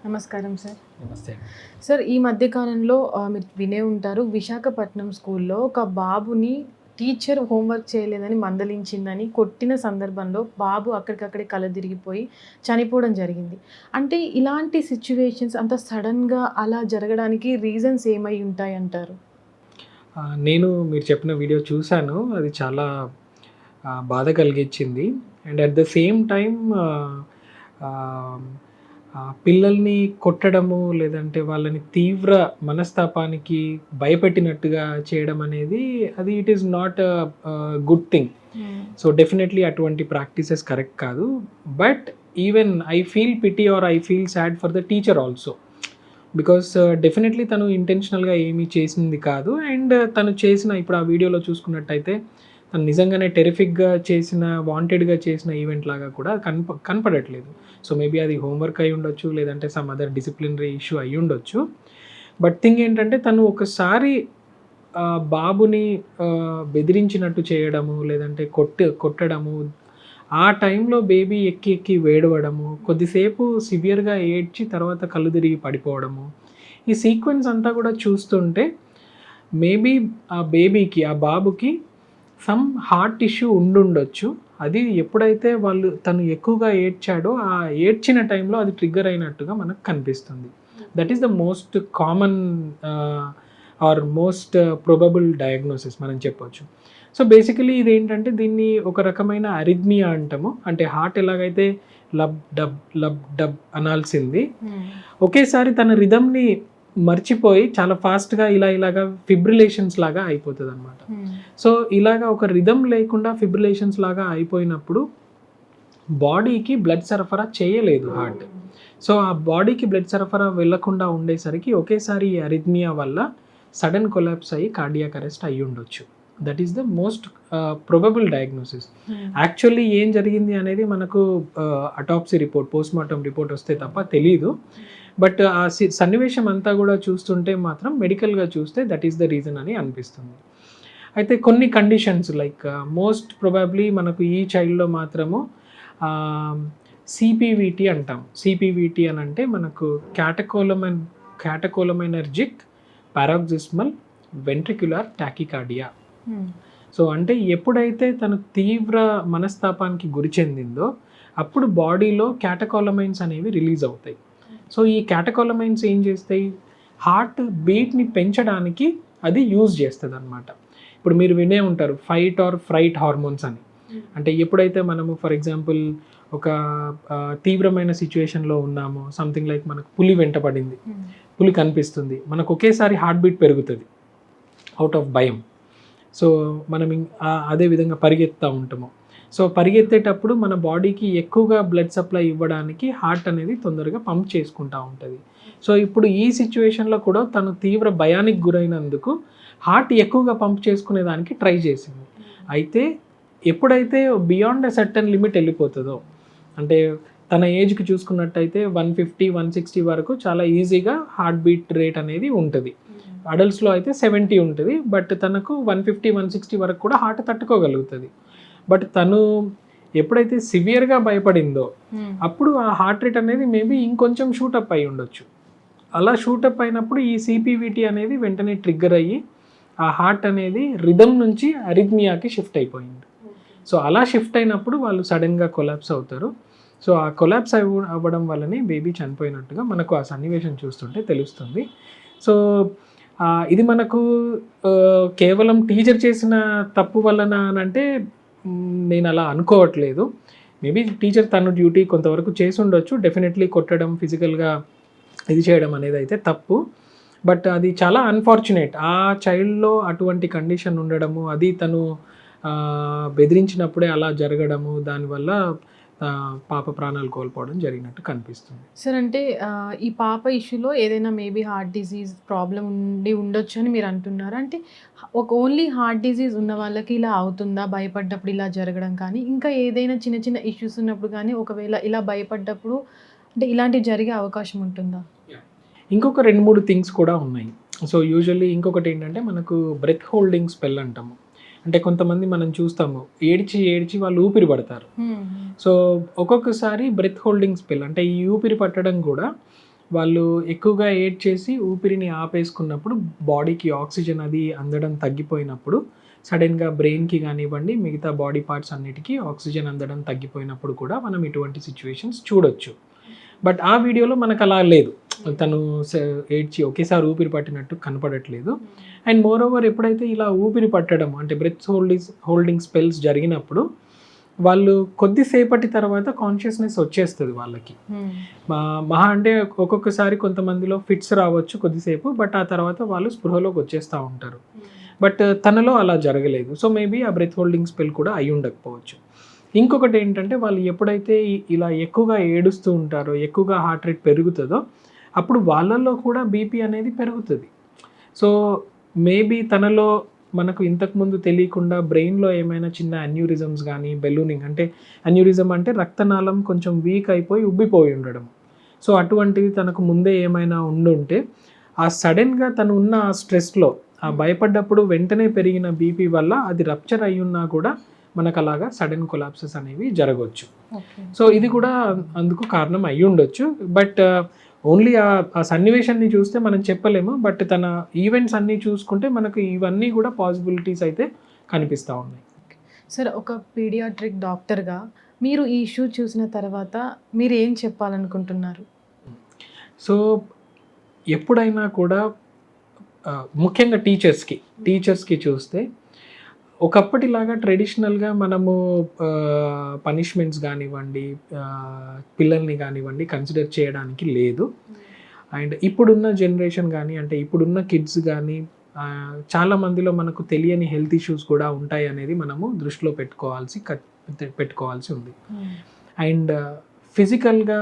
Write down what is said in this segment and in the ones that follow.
నమస్కారం సార్. నమస్తే. సార్ ఈ మధ్య కాలంలో మీరు వినే ఉంటారు విశాఖపట్నం స్కూల్లో ఒక బాబుని టీచర్ హోంవర్క్ చేయలేదని మందలించిందని కొట్టిన సందర్భంలో బాబు అక్కడికక్కడే కళ్ళు తిరిగిపోయి చనిపోవడం జరిగింది. అంటే ఇలాంటి సిచ్యువేషన్స్ అంత సడన్‌గా అలా జరగడానికి రీజన్స్ ఏమై ఉంటాయంటారు? నేను మీరు చెప్పిన వీడియో చూశాను. అది చాలా బాధ కలిగించింది. And at the same time పిల్లల్ని కొట్టడము, లేదంటే వాళ్ళని తీవ్ర మనస్తాపానికి భయపెట్టినట్టుగా చేయడం అనేది అది it is not good thing. So definitely అటువంటి ప్రాక్టీసెస్ కరెక్ట్ కాదు. But even I feel pity or I feel sad for the teacher also. Because definitely తను ఇంటెన్షనల్గా ఏమీ చేసింది కాదు. అండ్ తను చేసిన ఇప్పుడు ఆ వీడియోలో చూసుకున్నట్టయితే తను నిజంగానే టెరిఫిక్గా చేసిన, వాంటెడ్గా చేసిన ఈవెంట్ లాగా కూడా కనపడట్లేదు. సో మేబీ అది హోంవర్క్ అయి ఉండొచ్చు, లేదంటే సమ్ అదర్ డిసిప్లినరీ ఇష్యూ అయి ఉండొచ్చు. బట్ థింగ్ ఏంటంటే తను ఒకసారి బాబుని బెదిరించినట్టు చేయడము, లేదంటే కొట్టడము, ఆ టైంలో బేబీ ఎక్కి ఎక్కి వేడవడము, కొద్దిసేపు సివియర్గా ఏడ్చి తర్వాత కళ్ళు తిరిగి పడిపోవడము, ఈ సీక్వెన్స్ అంతా కూడా చూస్తుంటే మేబీ ఆ బాబుకి సమ్ హార్ట్ ఇష్యూ ఉండుండొచ్చు. అది ఎప్పుడైతే తను ఎక్కువగా ఏడ్చాడో ఆ ఏడ్చిన టైంలో అది ట్రిగ్గర్ అయినట్టుగా మనకు కనిపిస్తుంది. That is the most common or most probable diagnosis మనం చెప్పొచ్చు. సో బేసికలీ ఇదేంటంటే దీన్ని ఒక రకమైన అరిథ్మియా అంటాము. అంటే హార్ట్ ఎలాగైతే లబ్ డబ్ అనాల్సింది ఒకేసారి తన రిథమ్ని మర్చిపోయి చాలా ఫాస్ట్గా ఇలాగా ఫిబ్రిలేషన్స్ లాగా అయిపోతుంది అనమాట. సో ఇలాగా ఒక రిథమ్ లేకుండా ఫిబ్రిలేషన్స్ లాగా అయిపోయినప్పుడు బాడీకి బ్లడ్ సరఫరా చేయలేదు హార్ట్. సో ఆ బాడీకి బ్లడ్ సరఫరా వెళ్ళకుండా ఉండేసరికి ఒకేసారి ఈ అరిథ్మియా వల్ల సడన్ కొలాప్స్ అయ్యి కార్డియాక్ అరెస్ట్ అయ్యి ఉండొచ్చు. That is the most probable diagnosis. Actually ఏం జరిగింది అనేది మనకు అటాప్సీ రిపోర్ట్, పోస్ట్మార్టం రిపోర్ట్ వస్తే తప్ప తెలీదు. బట్ ఆ సన్నివేశం అంతా కూడా చూస్తుంటే మాత్రం మెడికల్గా చూస్తే దట్ ఈస్ ద రీజన్ అని అనిపిస్తుంది. అయితే కొన్ని కండిషన్స్ లైక్ మోస్ట్ ప్రొబాబ్లీ మనకు ఈ చైల్డ్లో మాత్రము సిపివిటి అంటాం. సిపివిటి అని అంటే మనకు క్యాటకోలమైనర్జిక్ పారాక్సిస్మల్ వెంట్రిక్యులర్ టాకికార్డియా. సో అంటే ఎప్పుడైతే తను తీవ్ర మనస్తాపానికి గురి చెందిందో అప్పుడు బాడీలో క్యాటకోలమైన్స్ అనేవి రిలీజ్ అవుతాయి. సో ఈ క్యాటకోలమైన్స్ ఏం చేస్తాయి, హార్ట్ బీట్ని పెంచడానికి అది యూజ్ చేస్తుంది అనమాట. ఇప్పుడు మీరు వినే ఉంటారు ఫైట్ ఆర్ ఫ్రైట్ హార్మోన్స్ అని. అంటే ఎప్పుడైతే మనము ఫర్ ఎగ్జాంపుల్ ఒక తీవ్రమైన సిచ్యువేషన్లో ఉన్నామో, సంథింగ్ లైక్ మనకు పులి వెంటపడింది, పులి కనిపిస్తుంది, మనకు ఒకేసారి హార్ట్ బీట్ పెరుగుతుంది అవుట్ ఆఫ్ భయం. సో మనం అదే విధంగా పరిగెత్తుతూ ఉంటాము. సో పరిగెత్తేటప్పుడు మన బాడీకి ఎక్కువగా బ్లడ్ సప్లై ఇవ్వడానికి హార్ట్ అనేది తొందరగా పంప్ చేసుకుంటూ ఉంటుంది. సో ఇప్పుడు ఈ సిచ్యువేషన్లో కూడా తను తీవ్ర భయానికి గురైనందుకు హార్ట్ ఎక్కువగా పంప్ చేసుకునే దానికి ట్రై చేసింది. అయితే ఎప్పుడైతే బియాండ్ ఎ సర్టన్ లిమిట్ వెళ్ళిపోతుందో, అంటే తన ఏజ్కి చూసుకున్నట్టయితే 150, 160 వరకు చాలా ఈజీగా హార్ట్ బీట్ రేట్ అనేది ఉంటుంది. అడల్ట్స్లో అయితే 70 ఉంటుంది. బట్ తనకు 150, 160 వరకు కూడా హార్ట్ తట్టుకోగలుగుతుంది. బట్ తను ఎప్పుడైతే సివియర్గా భయపడిందో అప్పుడు ఆ హార్ట్ రేట్ అనేది మేబీ ఇంకొంచెం షూటప్ అయి ఉండొచ్చు. అలా షూటప్ అయినప్పుడు ఈ సిపివిటి అనేది వెంటనే ట్రిగ్గర్ అయ్యి ఆ హార్ట్ అనేది రిథమ్ నుంచి అరిథ్మియాకి షిఫ్ట్ అయిపోయింది. సో అలా షిఫ్ట్ అయినప్పుడు వాళ్ళు సడన్గా కొలాప్స్ అవుతారు. సో ఆ కొలాప్స్ అవ్వడం వల్లనే బేబీ చనిపోయినట్టుగా మనకు ఆ సన్నివేశం చూస్తుంటే తెలుస్తుంది. సో ఇది మనకు కేవలం టీచర్ చేసిన తప్పు వలన అని అంటే నేను అలా అనుకోవట్లేదు. మేబీ టీచర్ తన డ్యూటీ కొంతవరకు చేసి ఉండొచ్చు. డెఫినెట్లీ కొట్టడం, ఫిజికల్గా ఇది చేయడం అనేది అయితే తప్పు. బట్ అది చాలా అన్ఫార్చునేట్. ఆ చైల్డ్లో అటువంటి కండిషన్ ఉండడము, అది తను బెదిరించినప్పుడే అలా జరగడము, దానివల్ల పాప ప్రాణాలు కోల్పోవడం జరిగినట్టు కనిపిస్తుంది. సార్ అంటే ఈ పాప ఇష్యూలో ఏదైనా మేబీ హార్ట్ డిసీజ్ ప్రాబ్లం ఉండొచ్చు అని మీరు అంటున్నారు. అంటే ఓన్లీ హార్ట్ డిసీజ్ ఉన్న వాళ్ళకి ఇలా అవుతుందా, భయపడ్డప్పుడు ఇలా జరగడం కానీ, ఇంకా ఏదైనా చిన్న చిన్న ఇష్యూస్ ఉన్నప్పుడు కానీ ఒకవేళ ఇలా భయపడ్డప్పుడు అంటే ఇలాంటివి జరిగే అవకాశం ఉంటుందా? ఇంకొక 2-3 థింగ్స్ కూడా ఉన్నాయి. సో యూజువల్లీ ఇంకొకటి ఏంటంటే మనకు బ్రెత్ హోల్డింగ్ స్పెల్ అంటాము. అంటే కొంతమంది మనం చూస్తాము ఏడ్చి వాళ్ళు ఊపిరి పడతారు. సో ఒక్కొక్కసారి బ్రెత్ హోల్డింగ్ స్పెల్ అంటే ఈ ఊపిరి పట్టడం కూడా వాళ్ళు ఎక్కువగా ఏడ్ చేసి ఊపిరిని ఆపేసుకున్నప్పుడు బాడీకి ఆక్సిజన్ అది అందడం తగ్గిపోయినప్పుడు సడన్గా బ్రెయిన్కి కానివ్వండి మిగతా బాడీ పార్ట్స్ అన్నిటికీ ఆక్సిజన్ అందడం తగ్గిపోయినప్పుడు కూడా మనం ఇటువంటి సిచ్యువేషన్స్ చూడొచ్చు. బట్ ఆ వీడియోలో మనకు అలా లేదు, తను ఏడ్చి ఒకేసారి ఊపిరి పట్టినట్టు కనపడట్లేదు. అండ్ మోర్ ఓవర్ ఎప్పుడైతే ఇలా ఊపిరి పట్టడం అంటే బ్రెత్ హోల్డింగ్ స్పెల్స్ జరిగినప్పుడు వాళ్ళు కొద్దిసేపటి తర్వాత కాన్షియస్నెస్ వచ్చేస్తుంది వాళ్ళకి. మహా అంటే ఒక్కొక్కసారి కొంతమందిలో ఫిట్స్ రావచ్చు కొద్దిసేపు, బట్ ఆ తర్వాత వాళ్ళు స్పృహలోకి వచ్చేస్తూ ఉంటారు. బట్ తనలో అలా జరగలేదు. సో మేబీ ఆ బ్రెత్ హోల్డింగ్ స్పెల్ కూడా అయి ఉండకపోవచ్చు. ఇంకొకటి ఏంటంటే వాళ్ళు ఎప్పుడైతే ఇలా ఎక్కువగా ఏడుస్తూ ఉంటారో, ఎక్కువగా హార్ట్ రేట్ పెరుగుతుందో అప్పుడు వాళ్ళల్లో కూడా బీపీ అనేది పెరుగుతుంది. సో మేబీ తనలో మనకు ఇంతకుముందు తెలియకుండా బ్రెయిన్లో ఏమైనా చిన్న అన్యూరిజమ్స్ కానీ బెలూనింగ్, అంటే అన్యూరిజం అంటే రక్తనాళం కొంచెం వీక్ అయిపోయి ఉబ్బిపోయి ఉండడం. సో అటువంటిది తనకు ముందే ఏమైనా ఉండుంటే ఆ సడన్గా తను ఉన్న ఆ స్ట్రెస్లో, ఆ భయపడ్డప్పుడు వెంటనే పెరిగిన బీపీ వల్ల అది రప్చర్ అయి ఉన్నా కూడా మనకు అలాగా సడన్ కొలాప్సెస్ అనేవి జరగవచ్చు. సో ఇది కూడా అందుకు కారణం అయి ఉండొచ్చు. బట్ ఓన్లీ ఆ సన్నివేశాన్ని చూస్తే మనం చెప్పలేము. బట్ తన ఈవెంట్స్ అన్నీ చూసుకుంటే మనకు ఇవన్నీ కూడా పాసిబిలిటీస్ అయితే కనిపిస్తూ ఉన్నాయి. సార్, ఒక పీడియాట్రిక్ డాక్టర్గా మీరు ఈ ఇష్యూ చూసిన తర్వాత మీరు ఏం చెప్పాలనుకుంటున్నారు? సో ఎప్పుడైనా కూడా ముఖ్యంగా టీచర్స్కి చూస్తే ఒకప్పటిలాగా ట్రెడిషనల్గా మనము పనిష్మెంట్స్ కానివ్వండి, పిల్లల్ని కానివ్వండి కన్సిడర్ చేయడానికి లేదు. అండ్ ఇప్పుడున్న జనరేషన్ కానీ, అంటే ఇప్పుడున్న కిడ్స్ కానీ చాలా మందిలో మనకు తెలియని హెల్త్ ఇష్యూస్ కూడా ఉంటాయి అనేది మనము దృష్టిలో పెట్టుకోవాల్సి ఉంది. అండ్ ఫిజికల్గా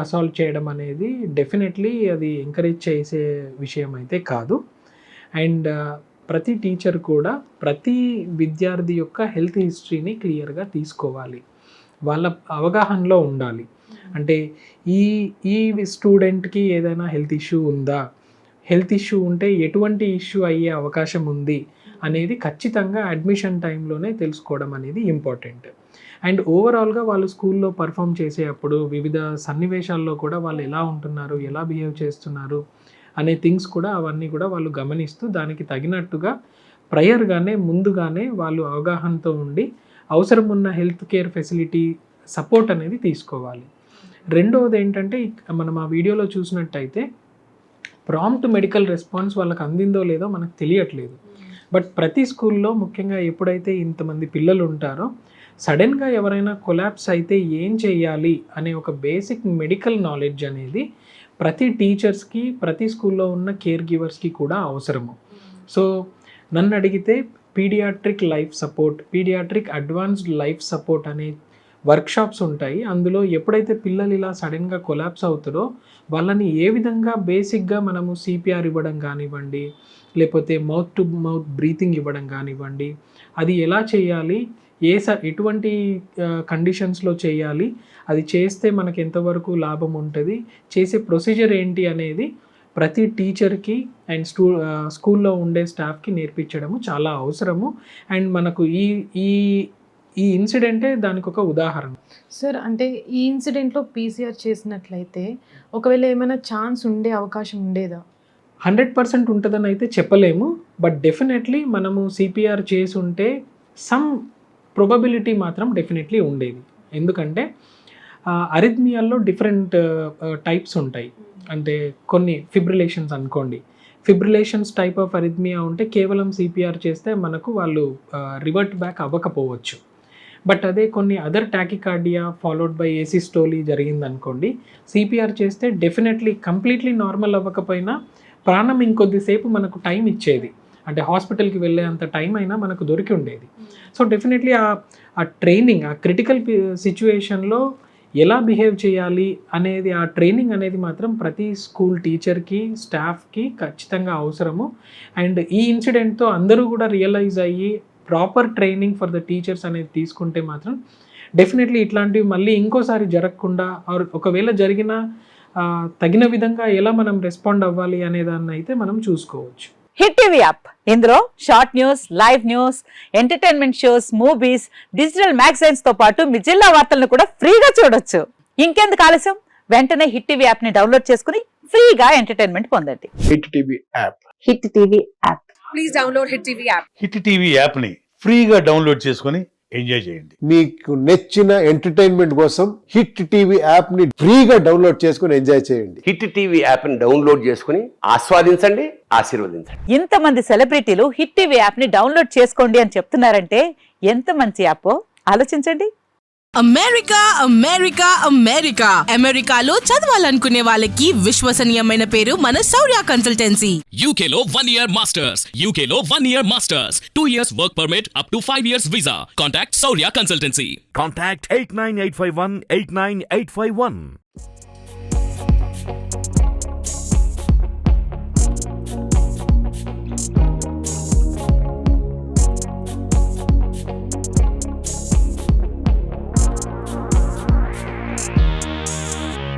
అసాల్ట్ చేయడం అనేది డెఫినెట్లీ అది ఎంకరేజ్ చేసే విషయం అయితే కాదు. అండ్ ప్రతి టీచర్ కూడా ప్రతి విద్యార్థి యొక్క హెల్త్ హిస్టరీని క్లియర్గా తీసుకోవాలి, వాళ్ళ అవగాహనలో ఉండాలి. అంటే ఈ స్టూడెంట్కి ఏదైనా హెల్త్ ఇష్యూ ఉందా, హెల్త్ ఇష్యూ ఉంటే ఎటువంటి ఇష్యూ అయ్యే అవకాశం ఉంది అనేది ఖచ్చితంగా అడ్మిషన్ టైంలోనే తెలుసుకోవడం అనేది ఇంపార్టెంట్. అండ్ ఓవరాల్గా వాళ్ళు స్కూల్లో పర్ఫామ్ చేసేటప్పుడు వివిధ సన్నివేశాల్లో కూడా వాళ్ళు ఎలా ఉంటున్నారు, ఎలా బిహేవ్ చేస్తున్నారు అనే థింగ్స్ కూడా అవన్నీ కూడా వాళ్ళు గమనిస్తూ దానికి తగినట్టుగా ముందుగానే వాళ్ళు అవగాహనతో ఉండి అవసరం ఉన్న హెల్త్ కేర్ ఫెసిలిటీ సపోర్ట్ అనేది తీసుకోవాలి. రెండవది ఏంటంటే మనం ఆ వీడియోలో చూసినట్టయితే ప్రాంప్ట్ మెడికల్ రెస్పాన్స్ వాళ్ళకి అందిందో లేదో మనకు తెలియట్లేదు. బట్ ప్రతి స్కూల్లో ముఖ్యంగా ఎప్పుడైతే ఇంతమంది పిల్లలు ఉంటారో సడన్గా ఎవరైనా కొలాప్స్ అయితే ఏం చేయాలి అనే ఒక బేసిక్ మెడికల్ నాలెడ్జ్ అనేది ప్రతి టీచర్స్కి, ప్రతి స్కూల్లో ఉన్న కేర్ గివర్స్కి కూడా అవసరము. సో నన్ను అడిగితే pediatric life support, pediatric advanced life support అనే వర్క్షాప్స్ ఉంటాయి. అందులో ఎప్పుడైతే పిల్లలు ఇలా సడన్గా కొలాప్స్ అవుతారో వాళ్ళని ఏ విధంగా బేసిక్గా మనము సిపిఆర్ ఇవ్వడం కానివ్వండి, లేకపోతే మౌత్ టు మౌత్ బ్రీతింగ్ ఇవ్వడం కానివ్వండి, అది ఎలా చేయాలి, ఎటువంటి కండిషన్స్లో చేయాలి, అది చేస్తే మనకు ఎంతవరకు లాభం ఉంటుంది, చేసే ప్రొసీజర్ ఏంటి అనేది ప్రతి టీచర్కి అండ్ స్కూల్లో ఉండే స్టాఫ్కి నేర్పించడము చాలా అవసరము. అండ్ మనకు ఈ ఇన్సిడెంటే దానికి ఒక ఉదాహరణ. సార్, అంటే ఈ ఇన్సిడెంట్లో పీసీఆర్ చేసినట్లయితే ఒకవేళ ఏమైనా ఛాన్స్ ఉండే అవకాశం ఉండేదా? 100% ఉంటుందని అయితే చెప్పలేము. బట్ డెఫినెట్లీ మనము సిపిఆర్ చేసి ఉంటే సమ్ ప్రొబబిలిటీ మాత్రం డెఫినెట్లీ ఉండేది. ఎందుకంటే అరిథ్మియాల్లో డిఫరెంట్ టైప్స్ ఉంటాయి. అంటే కొన్ని ఫిబ్రిలేషన్స్ అనుకోండి, ఫిబ్రిలేషన్స్ టైప్ ఆఫ్ అరిథ్మియా ఉంటే కేవలం సిపిఆర్ చేస్తే మనకు వాళ్ళు రివర్ట్ బ్యాక్ అవ్వకపోవచ్చు. బట్ అదే కొన్ని other tachycardia followed by asystole జరిగిందనుకోండి, సిపిఆర్ చేస్తే డెఫినెట్లీ కంప్లీట్లీ నార్మల్ అవ్వకపోయినా ప్రాణం ఇంకొద్దిసేపు మనకు టైం ఇచ్చేది. అంటే హాస్పిటల్కి వెళ్ళే అంత టైం అయినా మనకు దొరికి ఉండేది. సో డెఫినెట్లీ ఆ ట్రైనింగ్, ఆ క్రిటికల్ సిచ్యువేషన్లో ఎలా బిహేవ్ చేయాలి అనేది, ఆ ట్రైనింగ్ అనేది మాత్రం ప్రతి స్కూల్ టీచర్కి, స్టాఫ్కి ఖచ్చితంగా అవసరము. అండ్ ఈ ఇన్సిడెంట్తో అందరూ కూడా రియలైజ్ అయ్యి proper training for the teachers అనేది తీసుకుంటే మాత్రం డెఫినెట్లీ ఇట్లాంటివి మళ్ళీ ఇంకోసారి జరగకుండా, ఒకవేళ జరిగినా తగిన విధంగా ఎలా మనం రెస్పాండ్ అవ్వాలి అనే దాన్ని అయితే మనం చూసుకోవచ్చు. హిట్ టీవీ యాప్, ఇందులో short news, live news, entertainment shows, movies, digital magazines తో పాటు మీ జిల్లా వార్తలను కూడా ఫ్రీగా చూడొచ్చు. ఇంకెందుకు ఆలస్యం, వెంటనే హిట్ టీవీ యాప్ ని డౌన్లోడ్ చేసుకుని ఫ్రీగా ఎంటర్టైన్మెంట్ పొందండి. Hit TV app. Hit TV app. Please download Hit TV app. Hit TV యాప్ని ఫ్రీగా డౌన్లోడ్ చేసుకొని ఎంజాయ్ చేయండి. మీకు నచ్చిన ఎంటర్టైన్మెంట్ కోసం హిట్ టీవీ యాప్ ని ఫ్రీగా డౌన్లోడ్ చేసుకుని ఎంజాయ్ చేయండి. హిట్ టీవీ యాప్ని డౌన్లోడ్ చేసుకుని ఆస్వాదించండి, ఆశీర్వదించండి. ఇంతమంది సెలబ్రిటీలు హిట్ టీవీ యాప్ ని డౌన్లోడ్ చేసుకోండి అని చెప్తున్నారంటే ఎంత మంచి యాప్ ఆలోచించండి. అమెరికా అమెరికా అమెరికా అమెరికాలో చదవాలనుకునే వాళ్ళకి విశ్వసనీయమైన పేరు మన శౌర్య కన్సల్టెన్సీ. UK లో 1 year masters. UK లో 1 year masters. 2 years work permit up to 5 years visa. Contact Saurya Consultancy. Contact 89851 89851.